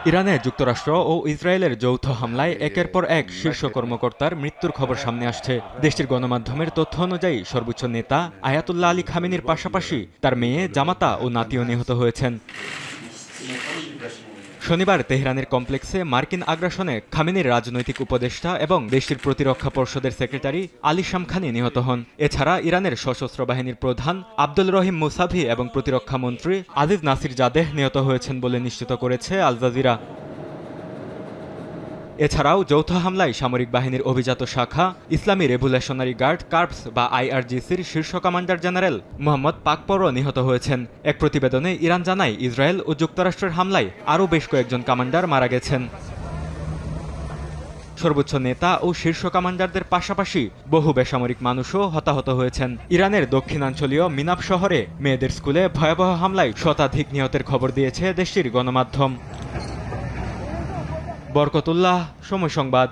ইরানে যুক্তরাষ্ট্র ও ইসরায়েলের যৌথ হামলায় একের পর এক শীর্ষ কর্মকর্তার মৃত্যুর খবর সামনে আসছে। দেশটির গণমাধ্যমের তথ্য অনুযায়ী সর্বোচ্চ নেতা আয়াতুল্লাহ আলী খামেনির পাশাপাশি তার মেয়ে, জামাতা ও নাতিও নিহত হয়েছেন। শনিবার তেহরানের কমপ্লেক্সে মার্কিন আগ্রাসনে খামেনির রাজনৈতিক উপদেষ্টা এবং দেশটির প্রতিরক্ষা পর্ষদের সেক্রেটারি আলী শামখানি নিহত হন। এছাড়া ইরানের সশস্ত্র বাহিনীর প্রধান আব্দুল রহিম মুসাভি এবং প্রতিরক্ষা মন্ত্রী আজিজ নাসির জাদেহ নিহত হয়েছেন বলে নিশ্চিত করেছে আল জাজিরা। এছাড়াও যৌথ হামলায় সামরিক বাহিনীর অভিজাত শাখা ইসলামী রেভুলেশনারি গার্ড কার্পস বা আইআরজিসির শীর্ষ কমান্ডার জেনারেল মোহাম্মদ পাকপরও নিহত হয়েছেন। এক প্রতিবেদনে ইরান জানায়, ইসরায়েল ও যুক্তরাষ্ট্রের হামলায় আরও বেশ কয়েকজন কমান্ডার মারা গেছেন। সর্বোচ্চ নেতা ও শীর্ষ কমান্ডারদের পাশাপাশি বহু বেসামরিক মানুষও হতাহত হয়েছেন। ইরানের দক্ষিণাঞ্চলীয় মিনাব শহরে মেয়েদের স্কুলে ভয়াবহ হামলায় শতাধিক নিহতের খবর দিয়েছে দেশটির গণমাধ্যম। বরকতুল্লাহ, সময় সংবাদ।